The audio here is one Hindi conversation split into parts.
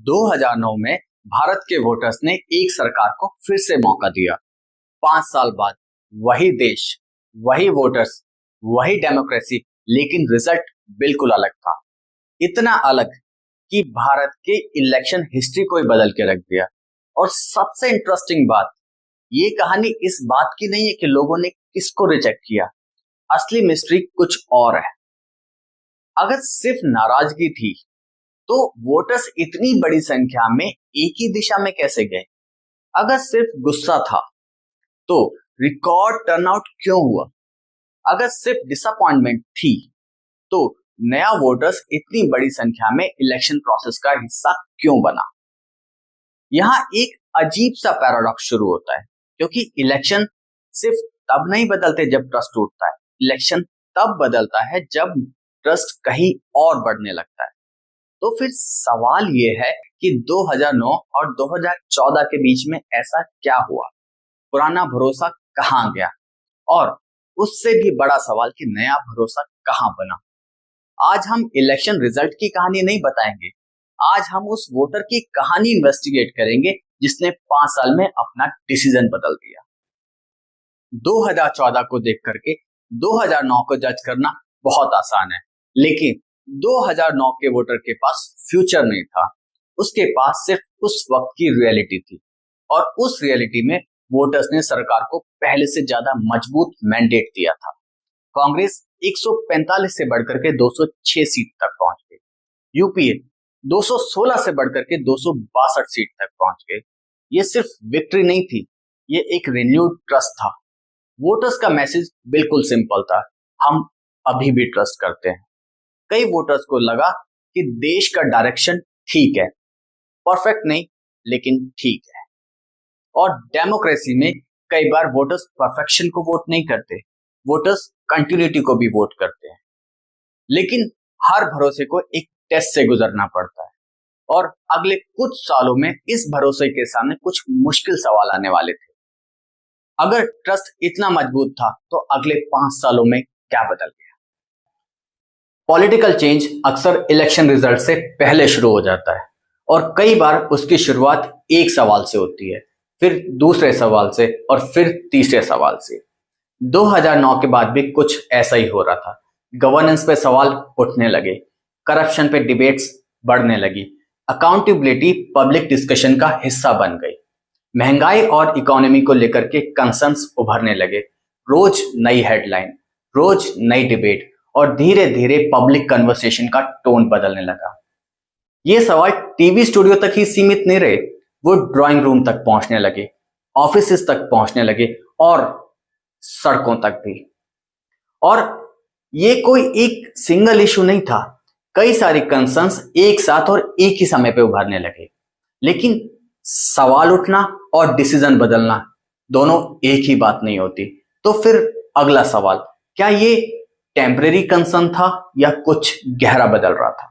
2009 में भारत के वोटर्स ने एक सरकार को फिर से मौका दिया। 5 साल बाद वही देश, वही वोटर्स, वही डेमोक्रेसी, लेकिन रिजल्ट बिल्कुल अलग था। इतना अलग कि भारत के इलेक्शन हिस्ट्री को ही बदल के रख दिया। और सबसे इंटरेस्टिंग बात, ये कहानी इस बात की नहीं है कि लोगों ने किसको रिजेक्ट किया। असली मिस्ट्री कुछ और है। अगर सिर्फ नाराजगी थी तो वोटर्स इतनी बड़ी संख्या में एक ही दिशा में कैसे गए? अगर सिर्फ गुस्सा था तो रिकॉर्ड टर्नआउट क्यों हुआ? अगर सिर्फ डिसअपॉइंटमेंट थी तो नया वोटर्स इतनी बड़ी संख्या में इलेक्शन प्रोसेस का हिस्सा क्यों बना? यहां एक अजीब सा पैराडॉक्स शुरू होता है, क्योंकि इलेक्शन सिर्फ तब नहीं बदलते जब ट्रस्ट टूटता है। इलेक्शन तब बदलता है जब ट्रस्ट कहीं और बढ़ने लगता है। तो फिर सवाल ये है कि 2009 और 2014 के बीच में ऐसा क्या हुआ? पुराना भरोसा कहां गया? और उससे भी बड़ा सवाल कि नया भरोसा कहां बना? आज हम इलेक्शन रिजल्ट की कहानी नहीं बताएंगे। आज हम उस वोटर की कहानी इन्वेस्टिगेट करेंगे जिसने 5 साल में अपना डिसीजन बदल दिया। 2014 को देख करके 2009 को जज करना बहुत आसान है, लेकिन 2009 के वोटर के पास फ्यूचर नहीं था। उसके पास सिर्फ उस वक्त की रियलिटी थी, और उस रियलिटी में वोटर्स ने सरकार को पहले से ज्यादा मजबूत मैंडेट दिया था। कांग्रेस 145 से बढ़कर के 206 सीट तक पहुंच गई। यूपीए 216 से बढ़कर के 262 सीट तक पहुंच गए। ये सिर्फ विक्ट्री नहीं थी, ये एक रिन्यूड ट्रस्ट था। वोटर्स का मैसेज बिल्कुल सिंपल था, हम अभी भी ट्रस्ट करते हैं। कई वोटर्स को लगा कि देश का डायरेक्शन ठीक है, परफेक्ट नहीं लेकिन ठीक है। और डेमोक्रेसी में कई बार वोटर्स परफेक्शन को वोट नहीं करते, वोटर्स कंटिन्यूटी को भी वोट करते हैं। लेकिन हर भरोसे को एक टेस्ट से गुजरना पड़ता है, और अगले कुछ सालों में इस भरोसे के सामने कुछ मुश्किल सवाल आने वाले थे। अगर ट्रस्ट इतना मजबूत था तो अगले 5 सालों में क्या बदल गया? पॉलिटिकल चेंज अक्सर इलेक्शन रिजल्ट से पहले शुरू हो जाता है, और कई बार उसकी शुरुआत एक सवाल से होती है, फिर दूसरे सवाल से, और फिर तीसरे सवाल से। 2009 के बाद भी कुछ ऐसा ही हो रहा था। गवर्नेंस पे सवाल उठने लगे, करप्शन पे डिबेट्स बढ़ने लगी, अकाउंटेबिलिटी पब्लिक डिस्कशन का हिस्सा बन गई, महंगाई और इकोनॉमी को लेकर के कंसर्न्स उभरने लगे। रोज नई हेडलाइन, रोज नई डिबेट, और धीरे धीरे पब्लिक कन्वर्सेशन का टोन बदलने लगा। ये सवाल टीवी स्टूडियो तक ही सीमित नहीं रहे, वो ड्राइंग रूम तक पहुंचने लगे, ऑफिसेस तक पहुंचने लगे, और सड़कों तक भी। और ये कोई एक सिंगल इशू नहीं था, कई सारे कंसर्न्स एक साथ और एक ही समय पे उभरने लगे। लेकिन सवाल उठना और डिसीजन बदलना दोनों एक ही बात नहीं होती। तो फिर अगला सवाल, क्या ये टेम्परेरी कंसर्न था या कुछ गहरा बदल रहा था?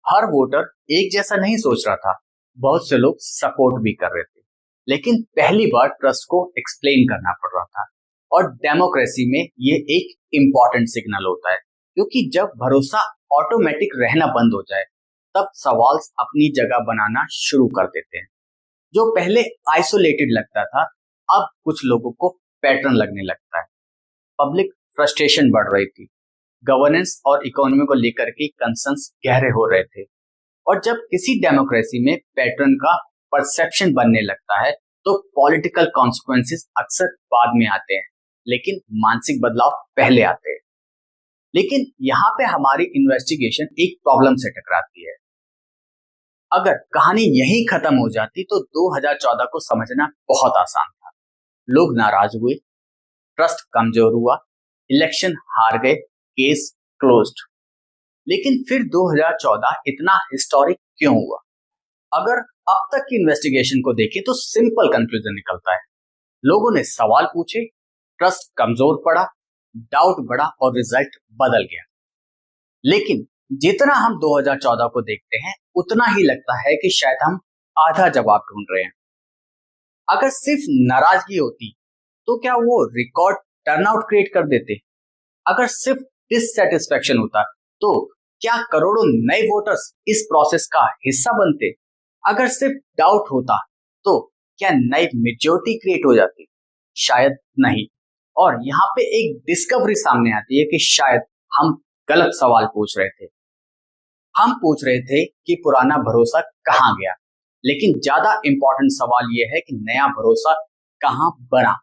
हर वोटर एक जैसा नहीं सोच रहा था। बहुत से लोग सपोर्ट भी कर रहे थे, लेकिन पहली बार ट्रस्ट को एक्सप्लेन करना पड़ रहा था। और डेमोक्रेसी में ये एक इंपॉर्टेंट सिग्नल होता है, क्योंकि जब भरोसा ऑटोमेटिक रहना बंद हो जाए तब सवाल अपनी जगह बनाना शुरू कर देते हैं। जो पहले आइसोलेटेड लगता था अब कुछ लोगों को पैटर्न लगने लगता है। पब्लिक फ्रस्ट्रेशन बढ़ रही थी, गवर्नेंस और इकोनॉमी को लेकर के कंसर्न्स गहरे हो रहे थे। और जब किसी डेमोक्रेसी में पैटर्न का परसेप्शन बनने लगता है तो पॉलिटिकल कॉन्सिक्वेंसेस अक्सर बाद में आते हैं, लेकिन मानसिक बदलाव पहले आते हैं। लेकिन यहाँ पे हमारी इन्वेस्टिगेशन एक प्रॉब्लम से टकराती है। अगर कहानी यहीं खत्म हो जाती तो 2014 को समझना बहुत आसान था। लोग नाराज हुए, ट्रस्ट कमजोर हुआ, इलेक्शन हार गए, केस क्लोज्ड। लेकिन फिर 2014 इतना हिस्टोरिक क्यों हुआ? अगर अब तक की इन्वेस्टिगेशन को देखें तो सिंपल कंक्लूजन निकलता है। लोगों ने सवाल पूछे, ट्रस्ट कमजोर पड़ा, डाउट बढ़ा, और रिजल्ट बदल गया। लेकिन जितना हम 2014 को देखते हैं उतना ही लगता है कि शायद हम आधा जवाब ढूंढ रहे हैं। अगर सिर्फ नाराजगी होती तो क्या वो रिकॉर्ड टर्नआउट क्रिएट कर देते? अगर सिर्फ डिससैटिस्फैक्शन होता तो क्या करोड़ों नए वोटर्स इस प्रोसेस का हिस्सा बनते? अगर सिर्फ डाउट होता तो क्या नई मेजोरिटी क्रिएट हो जाती? शायद नहीं। और यहाँ पे एक डिस्कवरी सामने आती है कि शायद हम गलत सवाल पूछ रहे थे। हम पूछ रहे थे कि पुराना भरोसा कहाँ गया, लेकिन ज्यादा इंपॉर्टेंट सवाल यह है कि नया भरोसा कहाँ बना।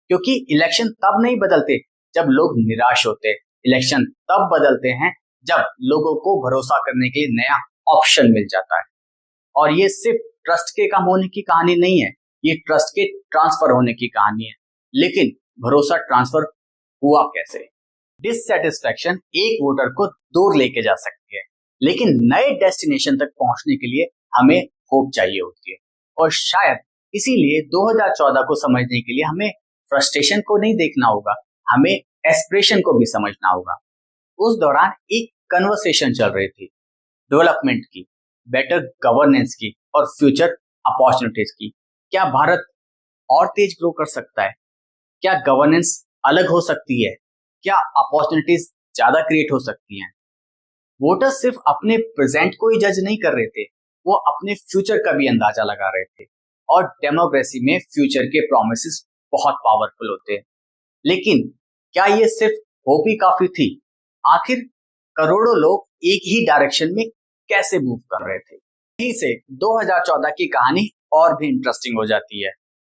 क्योंकि इलेक्शन तब नहीं बदलते जब लोग निराश होते, इलेक्शन तब बदलते हैं जब लोगों को भरोसा करने के लिए नया ऑप्शन मिल जाता है। और ये सिर्फ ट्रस्ट के कम होने की कहानी नहीं है, ये ट्रस्ट के ट्रांसफर होने की कहानी है। लेकिन भरोसा ट्रांसफर हुआ कैसे? डिससेटिस्फैक्शन एक वोटर को दूर लेके जा सकती है, लेकिन नए डेस्टिनेशन तक पहुंचने के लिए हमें होप चाहिए होती है। और शायद इसीलिए 2014 को समझने के लिए हमें फ्रस्ट्रेशन को नहीं देखना होगा, हमें एस्पिरेशन को भी समझना होगा। उस दौरान एक कन्वर्सेशन चल रही थी डेवलपमेंट की, बेटर गवर्नेंस की और फ्यूचर अपॉर्चुनिटीज की। क्या भारत और तेज ग्रो कर सकता है? क्या गवर्नेंस अलग हो सकती है? क्या अपॉर्चुनिटीज ज्यादा क्रिएट हो सकती हैं? वोटर्स सिर्फ अपने प्रेजेंट को ही जज नहीं कर रहे थे, वो अपने फ्यूचर का भी अंदाजा लगा रहे थे। और डेमोक्रेसी में फ्यूचर के प्रॉमिसेस बहुत पावरफुल होते हैं। लेकिन क्या ये सिर्फ होप ही काफी थी? आखिर करोड़ों लोग एक ही डायरेक्शन में कैसे मूव कर रहे थे? यहीं से 2014 की कहानी और भी इंटरेस्टिंग हो जाती है।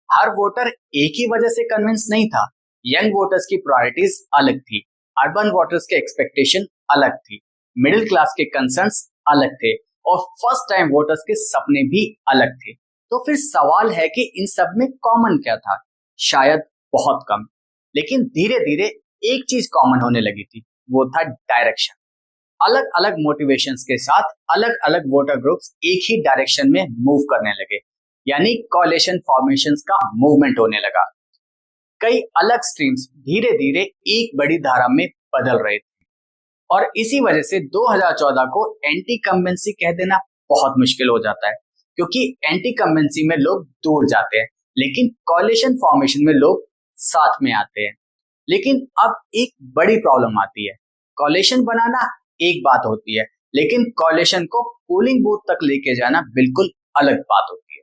हर वोटर एक ही वजह से कन्विंस नहीं था। यंग वोटर्स की प्रायोरिटीज अलग थी, अर्बन वोटर्स के एक्सपेक्टेशन अलग थी, मिडिल क्लास के कंसर्न्स अलग थे और फर्स्ट टाइम वोटर्स के सपने भी अलग थे। तो फिर सवाल है कि इन सब में कॉमन क्या था? शायद बहुत कम, लेकिन धीरे धीरे एक चीज कॉमन होने लगी थी, वो था डायरेक्शन। अलग अलग मोटिवेशंस के साथ अलग अलग वोटर ग्रुप्स एक ही डायरेक्शन में मूव करने लगे, यानी कोalition फॉर्मेशंस का मूवमेंट होने लगा। कई अलग स्ट्रीम्स धीरे धीरे एक बड़ी धारा में बदल रहे थे और इसी वजह से 2014 को एंटी कम्बेंसी कह देना बहुत मुश्किल हो जाता है, क्योंकि एंटी कम्बेंसी में लोग दूर जाते हैं लेकिन कोalition फॉर्मेशन में लोग साथ में आते हैं। लेकिन अब एक बड़ी प्रॉब्लम आती है, कोalition बनाना एक बात होती है, लेकिन कोalition को पोलिंग बूथ तक लेके जाना बिल्कुल अलग बात होती है।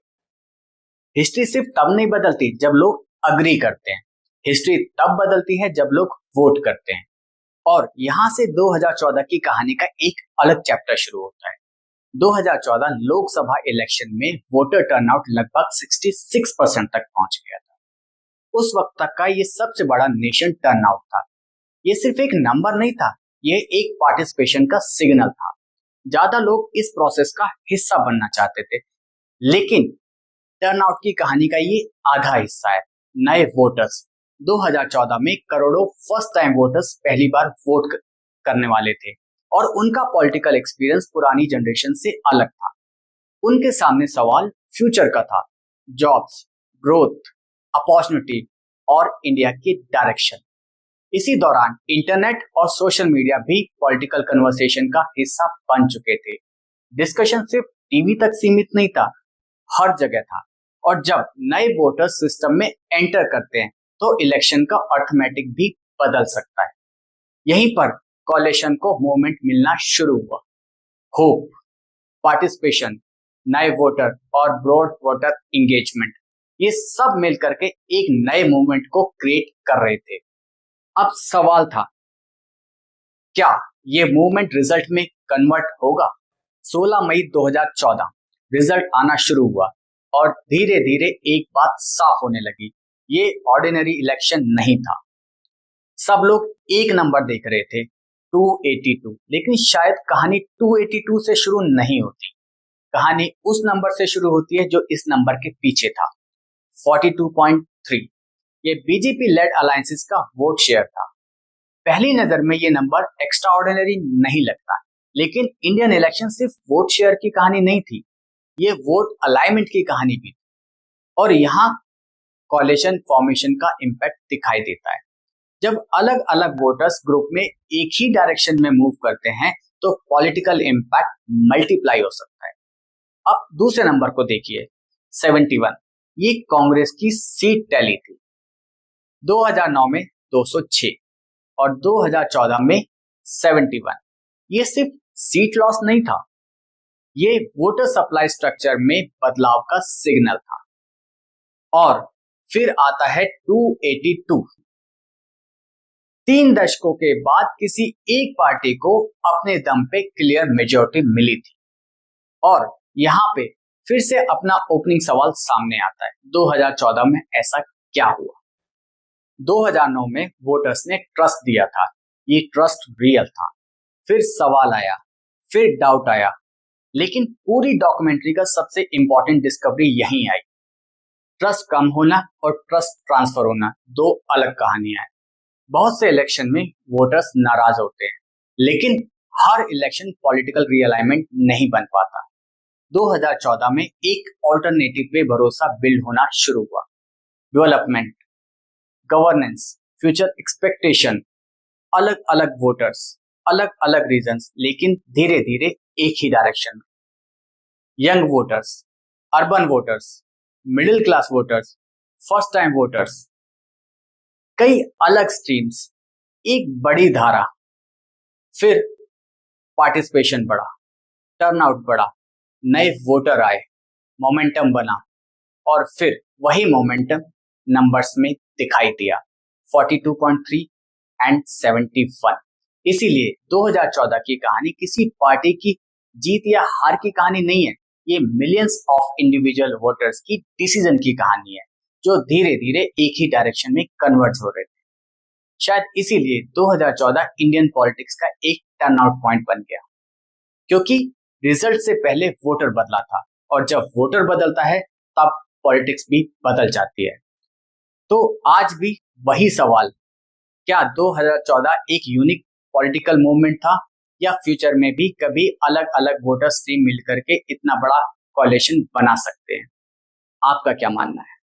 हिस्ट्री सिर्फ तब नहीं बदलती जब लोग अग्री करते हैं, हिस्ट्री तब बदलती है जब लोग वोट करते हैं। और यहां से 2014 की कहानी का एक अलग चैप्टर शुरू होता है। 2014 लोकसभा इलेक्शन में वोटर टर्नआउट लगभग 66% तक पहुंच गया था। उस वक्त तक का ये सबसे बड़ा नेशन टर्नआउट था। ये सिर्फ एक नंबर नहीं था, ये एक पार्टिसिपेशन का सिग्नल था। ज्यादा लोग इस प्रोसेस का हिस्सा बनना चाहते थे। लेकिन टर्नआउट की कहानी का ये आधा हिस्सा है नए वोटर्स। 2014 में करोड़ों फर्स्ट टाइम वोटर्स पहली बार वोट करने वाले थे और उनका पॉलिटिकल एक्सपीरियंस पुरानी जनरेशन से अलग था। उनके सामने सवाल फ्यूचर का था, जॉब्स, ग्रोथ, अपॉर्चुनिटी और इंडिया की डायरेक्शन। इसी दौरान इंटरनेट और सोशल मीडिया भी पॉलिटिकल कन्वर्सेशन का हिस्सा बन चुके थे। डिस्कशन सिर्फ टीवी तक सीमित नहीं था, हर जगह था। और जब नए वोटर्स सिस्टम में एंटर करते हैं तो इलेक्शन का अर्थमेटिक भी बदल सकता है। यहीं पर कोalition को मूवमेंट मिलना शुरू हुआ। होप, पार्टिसिपेशन, नए वोटर और ब्रॉड वोटर एंगेजमेंट, ये सब मिलकर के एक नए मूवमेंट को क्रिएट कर रहे थे। अब सवाल था, क्या ये मूवमेंट रिजल्ट में कन्वर्ट होगा? 16 मई 2014 रिजल्ट आना शुरू हुआ और धीरे धीरे एक बात साफ होने लगी, ये ऑर्डिनरी इलेक्शन नहीं था। सब लोग एक नंबर देख रहे थे, 282, लेकिन शायद कहानी 282 से शुरू नहीं होती। कहानी उस नंबर से शुरू होती है जो इस नंबर के पीछे था, 42.3। ये बीजेपी लेड अलायंसेस का वोट शेयर था। पहली नजर में ये नंबर एक्स्ट्रा ऑर्डिनरी नहीं लगता, लेकिन इंडियन इलेक्शन सिर्फ वोट शेयर की कहानी नहीं थी, ये वोट अलाइनमेंट की कहानी भी थी। और यहाँ कोalition फॉर्मेशन का इम्पैक्ट दिखाई देता है। जब अलग अलग वोटर्स ग्रुप में एक ही डायरेक्शन में मूव करते हैं तो पॉलिटिकल इम्पैक्ट मल्टीप्लाई हो सकता है। अब दूसरे नंबर को देखिए, 71। ये कांग्रेस की सीट टैली थी। 2009 में 206 और 2014 में 71। ये सिर्फ सीट लॉस नहीं था, ये वोटर सप्लाई स्ट्रक्चर में बदलाव का सिग्नल था। और फिर आता है 282। 3 दशकों के बाद किसी एक पार्टी को अपने दम पे क्लियर मेजॉरिटी मिली थी। और यहाँ पे फिर से अपना ओपनिंग सवाल सामने आता है, 2014 में ऐसा क्या हुआ? 2009 में वोटर्स ने ट्रस्ट दिया था, ये ट्रस्ट रियल था। फिर सवाल आया, फिर डाउट आया, लेकिन पूरी डॉक्यूमेंट्री का सबसे इंपॉर्टेंट डिस्कवरी यहीं आई। ट्रस्ट कम होना और ट्रस्ट ट्रांसफर होना दो अलग कहानियां हैं। बहुत से इलेक्शन में वोटर्स नाराज होते हैं, लेकिन हर इलेक्शन पॉलिटिकल रियलाइनमेंट नहीं बन पाता। 2014 में एक ऑल्टरनेटिव पे भरोसा बिल्ड होना शुरू हुआ। डेवलपमेंट, गवर्नेंस, फ्यूचर एक्सपेक्टेशन, अलग अलग वोटर्स, अलग अलग रीजंस, लेकिन धीरे धीरे एक ही डायरेक्शन में। Young voters, urban voters, middle class voters, first time voters, कई अलग स्ट्रीम्स, एक बड़ी धारा। फिर पार्टिसिपेशन बढ़ा, टर्नआउट बढ़ा, नए वोटर आए, मोमेंटम बना, और फिर वही मोमेंटम नंबर्स में दिखाई दिया, 42.3 एंड 71। इसीलिए 2014 की कहानी किसी पार्टी की जीत या हार की कहानी नहीं है, ये मिलियंस ऑफ इंडिविजुअल वोटर्स की डिसीजन की कहानी है, जो धीरे धीरे एक ही डायरेक्शन में कन्वर्ज हो रहे थे। शायद इसीलिए 2014 इंडियन पॉलिटिक्स का एक टर्नआउट पॉइंट बन गया, क्योंकि रिजल्ट से पहले वोटर बदला था, और जब वोटर बदलता है तब पॉलिटिक्स भी बदल जाती है। तो आज भी वही सवाल, क्या 2014 एक यूनिक पॉलिटिकल मूवमेंट था, या फ्यूचर में भी कभी अलग अलग वोटर स्ट्रीम मिलकर के इतना बड़ा कोalition बना सकते हैं? आपका क्या मानना है?